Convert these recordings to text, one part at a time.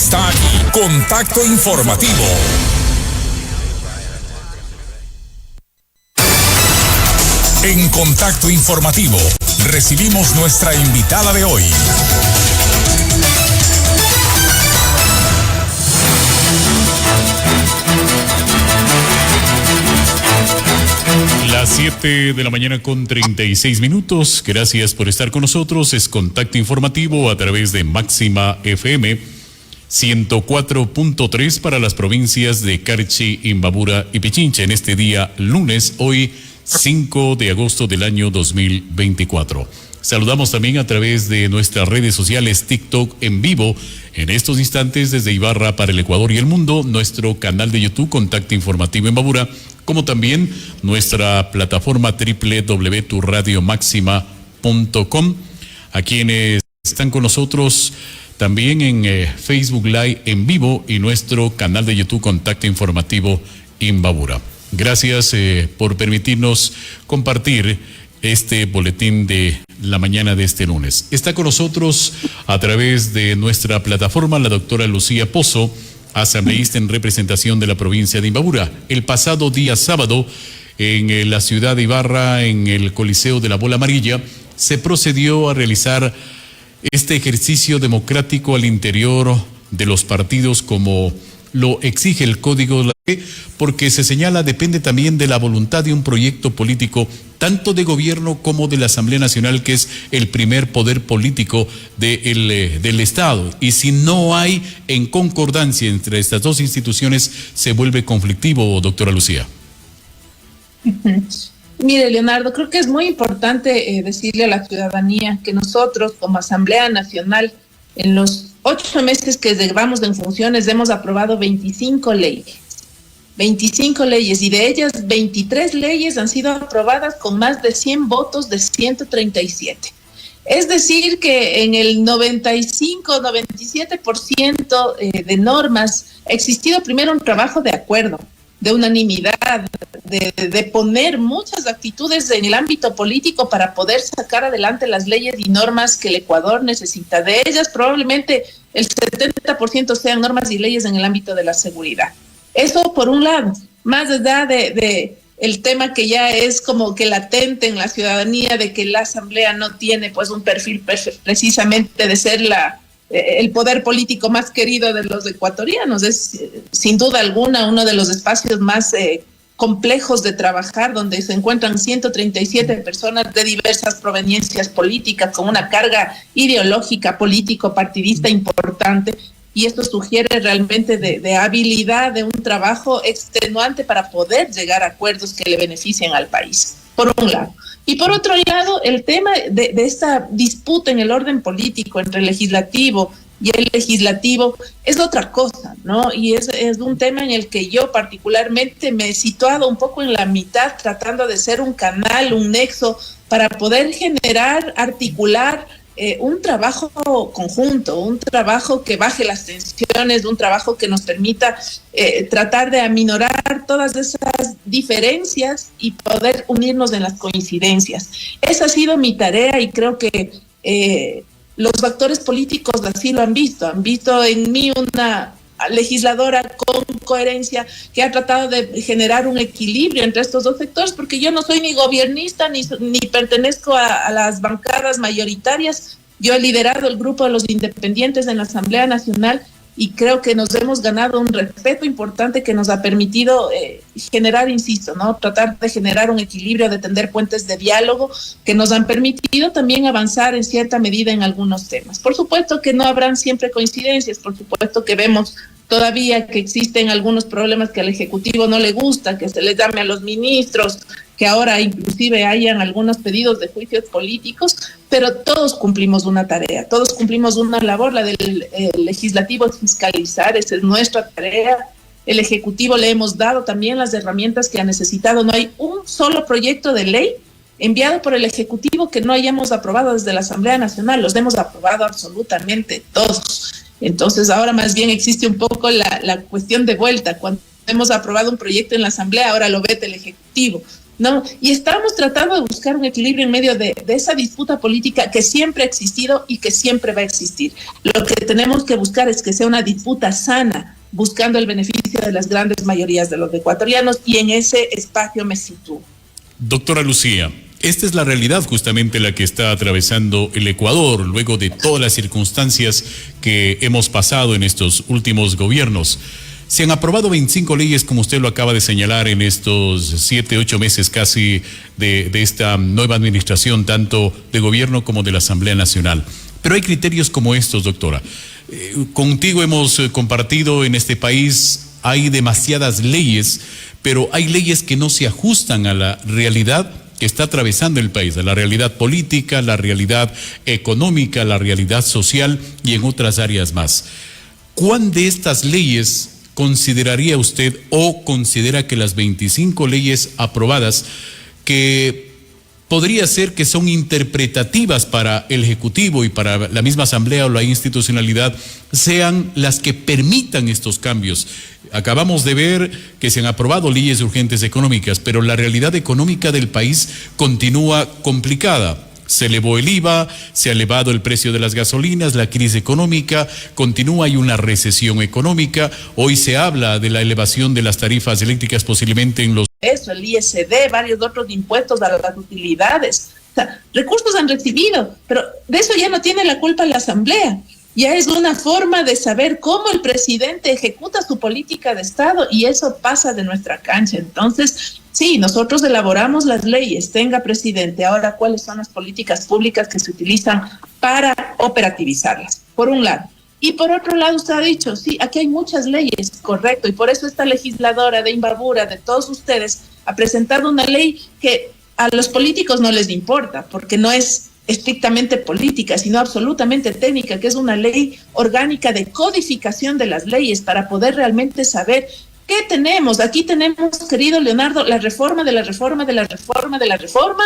Está aquí, Contacto Informativo. En Contacto Informativo recibimos nuestra invitada de hoy. Las 7 de la mañana con 36 minutos. Gracias por estar con nosotros. Es Contacto Informativo a través de Máxima FM 104.3 para las provincias de Carchi, Imbabura y Pichincha en este día lunes, hoy 5 de agosto del año 2024. Saludamos también a través de nuestras redes sociales TikTok en vivo en estos instantes desde Ibarra para el Ecuador y el mundo, nuestro canal de YouTube Contacto Informativo Imbabura, como también nuestra plataforma www.turradiomaxima.com. A quienes están con nosotros también en Facebook Live en vivo y nuestro canal de YouTube Contacto Informativo Imbabura. Gracias por permitirnos compartir este boletín de la mañana de este lunes. Está con nosotros a través de nuestra plataforma la doctora Lucía Pozo, asambleísta en representación de la provincia de Imbabura. El pasado día sábado, en la ciudad de Ibarra, en el Coliseo de la Bola Amarilla, se procedió a realizar este ejercicio democrático al interior de los partidos como lo exige el Código de la Ley, porque se señala depende también de la voluntad de un proyecto político, tanto de gobierno como de la Asamblea Nacional, que es el primer poder político del Estado. Y si no hay en concordancia entre estas dos instituciones, se vuelve conflictivo, doctora Lucía. Mire, Leonardo, creo que es muy importante decirle a la ciudadanía que nosotros, como Asamblea Nacional, en los 8 meses que llevamos en funciones, hemos aprobado 25 leyes. 25 leyes, y de ellas 23 leyes han sido aprobadas con más de 100 votos de 137. Es decir, que en el 95-97% de normas ha existido primero un trabajo de acuerdo, de unanimidad, de poner muchas actitudes en el ámbito político para poder sacar adelante las leyes y normas que el Ecuador necesita. De ellas, probablemente el 70% sean normas y leyes en el ámbito de la seguridad. Eso por un lado, más allá de el tema que ya es como que latente en la ciudadanía de que la Asamblea no tiene pues un perfil precisamente de ser el poder político más querido de los ecuatorianos. Es sin duda alguna uno de los espacios más complejos de trabajar, donde se encuentran 137 personas de diversas proveniencias políticas con una carga ideológica, político, partidista importante. Y esto sugiere realmente de habilidad, de un trabajo extenuante para poder llegar a acuerdos que le beneficien al país, por un lado. Y por otro lado, el tema de esta disputa en el orden político entre el legislativo y el legislativo es otra cosa, ¿no? Y es un tema en el que yo particularmente me he situado un poco en la mitad, tratando de ser un canal, un nexo, para poder generar, articular un trabajo conjunto, un trabajo que baje las tensiones, un trabajo que nos permita tratar de aminorar todas esas diferencias y poder unirnos en las coincidencias. Esa ha sido mi tarea y creo que los actores políticos así lo han visto en mí una legisladora con coherencia que ha tratado de generar un equilibrio entre estos dos sectores, porque yo no soy ni gobiernista ni pertenezco a las bancadas mayoritarias. Yo he liderado el grupo de los independientes en la Asamblea Nacional y creo que nos hemos ganado un respeto importante que nos ha permitido generar, insisto, ¿no? Tratar de generar un equilibrio, de tender puentes de diálogo que nos han permitido también avanzar en cierta medida en algunos temas. Por supuesto que no habrán siempre coincidencias, por supuesto que vemos todavía que existen algunos problemas que al Ejecutivo no le gusta, que se les llame a los ministros, que ahora inclusive hayan algunos pedidos de juicios políticos, pero todos cumplimos una tarea, todos cumplimos una labor. La del legislativo es fiscalizar, esa es nuestra tarea. El Ejecutivo le hemos dado también las herramientas que ha necesitado. No hay un solo proyecto de ley enviado por el Ejecutivo que no hayamos aprobado desde la Asamblea Nacional, los hemos aprobado absolutamente todos. Entonces ahora más bien existe un poco la cuestión de vuelta. Cuando hemos aprobado un proyecto en la Asamblea, ahora lo veta el Ejecutivo. ¿no? Y estamos tratando de buscar un equilibrio en medio de esa disputa política que siempre ha existido y que siempre va a existir. Lo que tenemos que buscar es que sea una disputa sana, buscando el beneficio de las grandes mayorías de los ecuatorianos, y en ese espacio me sitúo. Doctora Lucía, esta es la realidad justamente la que está atravesando el Ecuador luego de todas las circunstancias que hemos pasado en estos últimos gobiernos. Se han aprobado 25 leyes, como usted lo acaba de señalar, en estos 7, 8 meses casi de esta nueva administración, tanto de gobierno como de la Asamblea Nacional. Pero hay criterios como estos, doctora. Contigo hemos compartido en este país, hay demasiadas leyes, pero hay leyes que no se ajustan a la realidad que está atravesando el país, a la realidad política, la realidad económica, la realidad social y en otras áreas más. ¿Cuán de estas leyes consideraría usted o considera que las 25 leyes aprobadas que podría ser que son interpretativas para el Ejecutivo y para la misma Asamblea o la institucionalidad sean las que permitan estos cambios? Acabamos de ver que se han aprobado leyes urgentes económicas, pero la realidad económica del país continúa complicada. Se elevó el IVA, se ha elevado el precio de las gasolinas, la crisis económica continúa, hay una recesión económica. Hoy se habla de la elevación de las tarifas eléctricas posiblemente en los... Eso, el ISD, varios otros impuestos a las utilidades. O sea, recursos han recibido, pero de eso ya no tiene la culpa la Asamblea. Ya es una forma de saber cómo el presidente ejecuta su política de Estado, y eso pasa de nuestra cancha. Entonces, sí, nosotros elaboramos las leyes, tenga presidente. Ahora, ¿cuáles son las políticas públicas que se utilizan para operativizarlas? Por un lado. Y por otro lado, usted ha dicho, sí, aquí hay muchas leyes, correcto, y por eso esta legisladora de Imbabura, de todos ustedes, ha presentado una ley que a los políticos no les importa, porque no es estrictamente política, sino absolutamente técnica, que es una ley orgánica de codificación de las leyes para poder realmente saber qué tenemos. Aquí tenemos, querido Leonardo, la reforma de la reforma de la reforma de la reforma,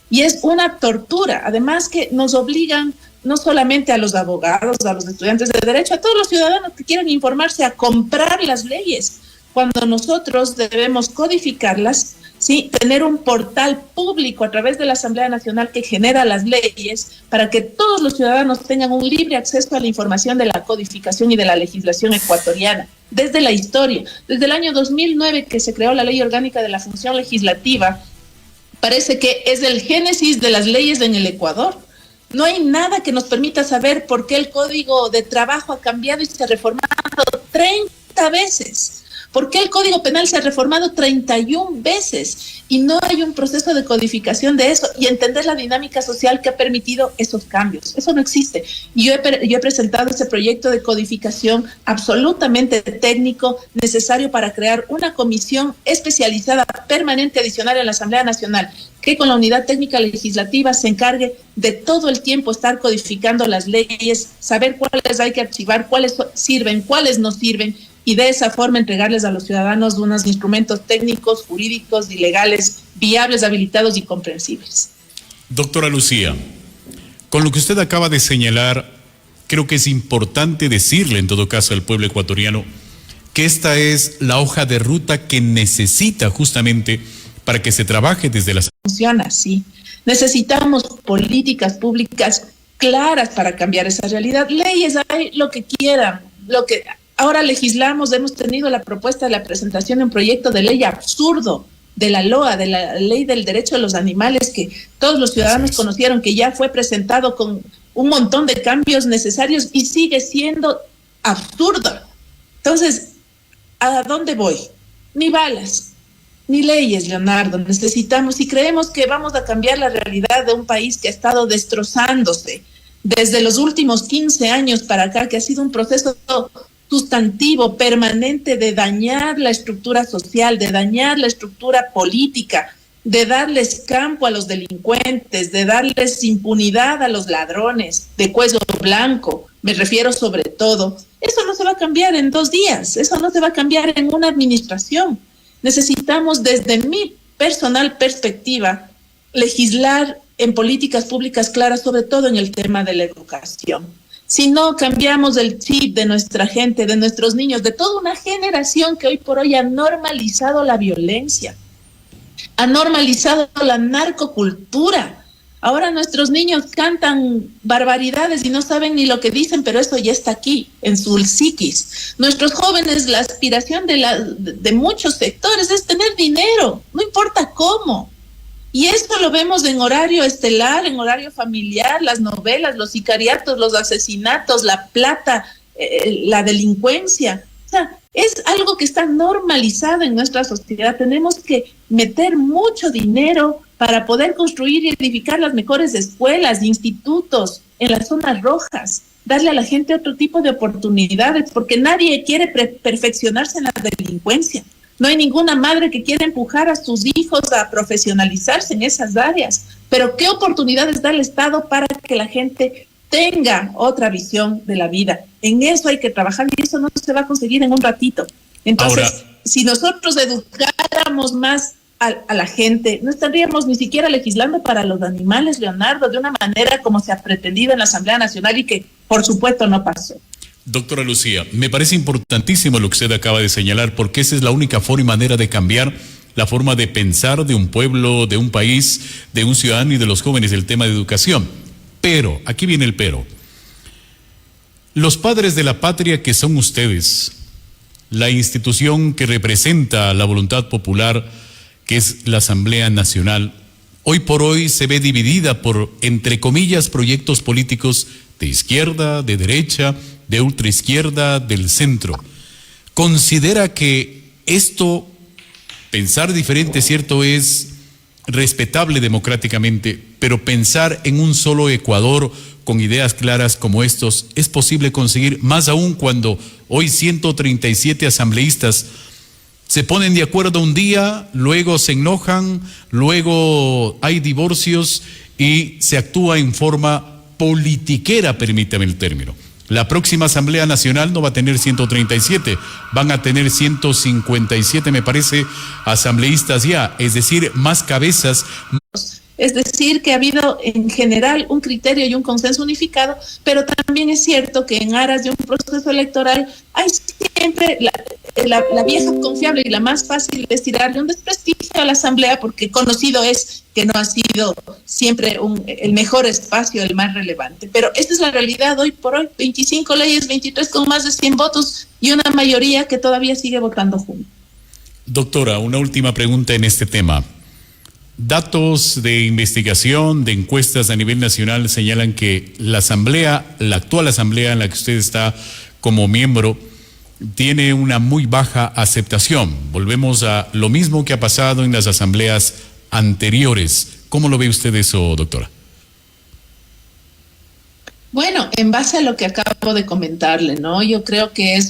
y es una tortura. Además que nos obligan no solamente a los abogados, a los estudiantes de derecho, a todos los ciudadanos que quieran informarse, a comprar las leyes, cuando nosotros debemos codificarlas, ¿sí? Tener un portal público a través de la Asamblea Nacional que genera las leyes para que todos los ciudadanos tengan un libre acceso a la información de la codificación y de la legislación ecuatoriana. Desde la historia, desde el año 2009 que se creó la Ley Orgánica de la Función Legislativa, parece que es el génesis de las leyes en el Ecuador. No hay nada que nos permita saber por qué el Código de Trabajo ha cambiado y se ha reformado 30 veces. ¿Por qué el Código Penal se ha reformado 31 veces? Y no hay un proceso de codificación de eso y entender la dinámica social que ha permitido esos cambios. Eso no existe. Y yo he presentado ese proyecto de codificación absolutamente técnico, necesario para crear una comisión especializada permanente adicional en la Asamblea Nacional, que con la unidad técnica legislativa se encargue de todo el tiempo estar codificando las leyes, saber cuáles hay que archivar, cuáles sirven, cuáles no sirven, y de esa forma entregarles a los ciudadanos unos instrumentos técnicos, jurídicos y legales viables, habilitados y comprensibles. Doctora Lucía, con lo que usted acaba de señalar, creo que es importante decirle en todo caso al pueblo ecuatoriano que esta es la hoja de ruta que necesita justamente para que se trabaje desde las... Funciona así. Necesitamos políticas públicas claras para cambiar esa realidad. Leyes hay lo que quieran, lo que... Ahora legislamos, hemos tenido la propuesta de la presentación de un proyecto de ley absurdo de la LOA, de la Ley del Derecho de los Animales, que todos los ciudadanos conocieron, que ya fue presentado con un montón de cambios necesarios y sigue siendo absurdo. Entonces, ¿a dónde voy? Ni balas, ni leyes, Leonardo. Necesitamos, y creemos que vamos a cambiar la realidad de un país que ha estado destrozándose desde los últimos 15 años para acá, que ha sido un proceso sustantivo, permanente, de dañar la estructura social, de dañar la estructura política, de darles campo a los delincuentes, de darles impunidad a los ladrones de cuello blanco, me refiero sobre todo. Eso no se va a cambiar en 2 días, eso no se va a cambiar en una administración. Necesitamos, desde mi personal perspectiva, legislar en políticas públicas claras, sobre todo en el tema de la educación. Si no cambiamos el chip de nuestra gente, de nuestros niños, de toda una generación que hoy por hoy ha normalizado la violencia. ha normalizado la narcocultura. Ahora nuestros niños cantan barbaridades y no saben ni lo que dicen, pero eso ya está aquí, en su psiquis. Nuestros jóvenes, la aspiración de muchos sectores es tener dinero, no importa cómo. Y esto lo vemos en horario estelar, en horario familiar, las novelas, los sicariatos, los asesinatos, la plata, la delincuencia. O sea, es algo que está normalizado en nuestra sociedad. Tenemos que meter mucho dinero para poder construir y edificar las mejores escuelas, institutos en las zonas rojas, darle a la gente otro tipo de oportunidades, porque nadie quiere perfeccionarse en la delincuencia. No hay ninguna madre que quiera empujar a sus hijos a profesionalizarse en esas áreas. Pero ¿qué oportunidades da el Estado para que la gente tenga otra visión de la vida? En eso hay que trabajar y eso no se va a conseguir en un ratito. Entonces, si nosotros educáramos más a la gente, no estaríamos ni siquiera legislando para los animales, Leonardo, de una manera como se ha pretendido en la Asamblea Nacional y que, por supuesto, no pasó. Doctora Lucía, me parece importantísimo lo que usted acaba de señalar, porque esa es la única forma y manera de cambiar la forma de pensar de un pueblo, de un país, de un ciudadano y de los jóvenes, el tema de educación. Pero, aquí viene el pero. Los padres de la patria que son ustedes, la institución que representa la voluntad popular, que es la Asamblea Nacional, hoy por hoy se ve dividida por, entre comillas, proyectos políticos de izquierda, de derecha, de ultraizquierda, del centro. ¿Considera que esto, pensar diferente, cierto, es respetable democráticamente, pero pensar en un solo Ecuador con ideas claras como estos, es posible conseguir, más aún cuando hoy 137 asambleístas se ponen de acuerdo un día, luego se enojan, luego hay divorcios y se actúa en forma politiquera, permítame el término? La próxima Asamblea Nacional no va a tener 137, van a tener 157, me parece, asambleístas ya, es decir, más cabezas. Es decir, que ha habido en general un criterio y un consenso unificado, pero también es cierto que en aras de un proceso electoral hay siempre la vieja confiable y la más fácil es tirarle un desprestigio a la Asamblea, porque conocido es que no ha sido siempre el mejor espacio, el más relevante. Pero esta es la realidad hoy por hoy, 25 leyes, 23 con más de 100 votos y una mayoría que todavía sigue votando junto. Doctora, una última pregunta en este tema. Datos de investigación, de encuestas a nivel nacional señalan que la asamblea, la actual asamblea en la que usted está como miembro, tiene una muy baja aceptación. Volvemos a lo mismo que ha pasado en las asambleas anteriores. ¿Cómo lo ve usted eso, doctora? Bueno, en base a lo que acabo de comentarle, ¿no? Yo creo que es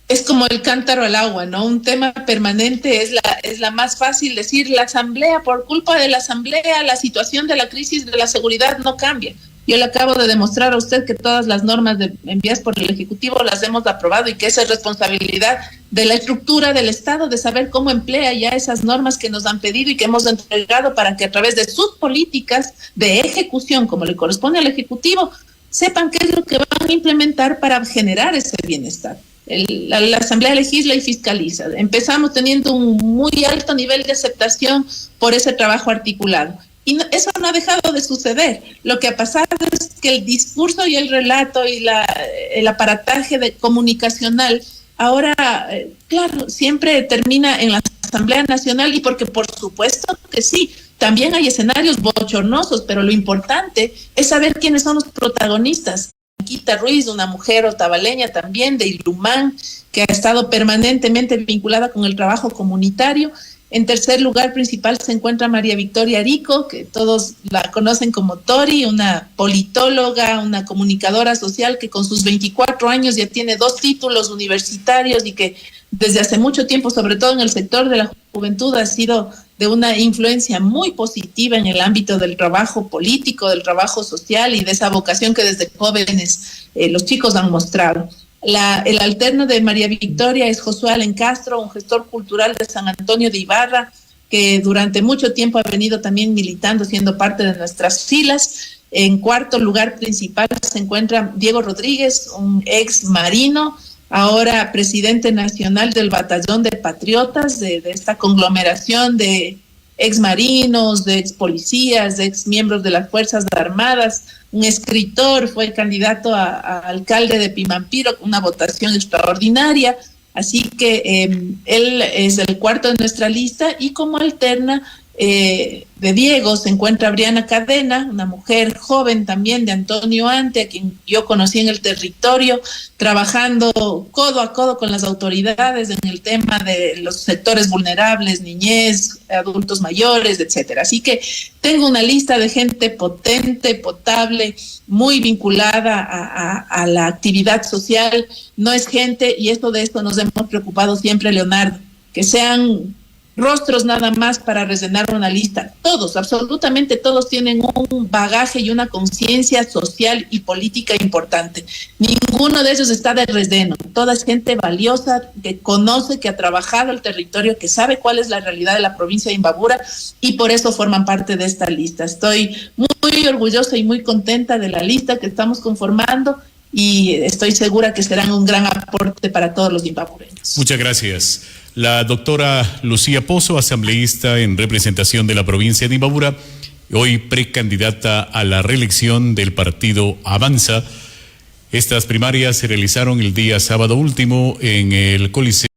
es como el cántaro al agua, ¿no? Un tema permanente es la más fácil decir, la asamblea, por culpa de la asamblea, la situación de la crisis de la seguridad no cambia. Yo le acabo de demostrar a usted que todas las normas enviadas por el Ejecutivo las hemos aprobado y que esa es responsabilidad de la estructura del Estado de saber cómo emplea ya esas normas que nos han pedido y que hemos entregado para que a través de sus políticas de ejecución, como le corresponde al Ejecutivo, sepan qué es lo que van a implementar para generar ese bienestar. La Asamblea legisla y fiscaliza. Empezamos teniendo un muy alto nivel de aceptación por ese trabajo articulado. Y eso no ha dejado de suceder. Lo que ha pasado es que el discurso y el relato y el aparataje comunicacional ahora, claro, siempre termina en la Asamblea Nacional, y porque por supuesto que sí, también hay escenarios bochornosos, pero lo importante es saber quiénes son los protagonistas. Quita Ruiz, una mujer otavaleña también de Ilumán, que ha estado permanentemente vinculada con el trabajo comunitario. En tercer lugar principal se encuentra María Victoria Arico, que todos la conocen como Tori, una politóloga, una comunicadora social que con sus 24 años ya tiene 2 títulos universitarios y que desde hace mucho tiempo, sobre todo en el sector de la juventud, ha sido de una influencia muy positiva en el ámbito del trabajo político, del trabajo social y de esa vocación que desde jóvenes los chicos han mostrado. El alterno de María Victoria es Josué Allen Castro, un gestor cultural de San Antonio de Ibarra, que durante mucho tiempo ha venido también militando, siendo parte de nuestras filas. En cuarto lugar principal se encuentra Diego Rodríguez, un ex marino, ahora presidente nacional del Batallón de Patriotas, de esta conglomeración de exmarinos, de ex policías, de ex miembros de las Fuerzas Armadas, un escritor, fue candidato a alcalde de Pimampiro, una votación extraordinaria, así que él es el cuarto de nuestra lista, y como alterna de Diego se encuentra Briana Cadena, una mujer joven también de Antonio Ante, a quien yo conocí en el territorio, trabajando codo a codo con las autoridades en el tema de los sectores vulnerables, niñez, adultos mayores, etcétera. Así que tengo una lista de gente potente, potable, muy vinculada a la actividad social. No es gente, y de esto nos hemos preocupado siempre, Leonardo, que sean rostros nada más para rellenar una lista. Todos, absolutamente todos tienen un bagaje y una conciencia social y política importante. Ninguno de ellos está de relleno. Toda es gente valiosa, que conoce, que ha trabajado el territorio, que sabe cuál es la realidad de la provincia de Imbabura, y por eso forman parte de esta lista. Estoy muy orgullosa y muy contenta de la lista que estamos conformando, y estoy segura que serán un gran aporte para todos los imbabureños. Muchas gracias. La doctora Lucía Pozo, asambleísta en representación de la provincia de Imbabura, hoy precandidata a la reelección del partido Avanza. Estas primarias se realizaron el día sábado último en el Coliseo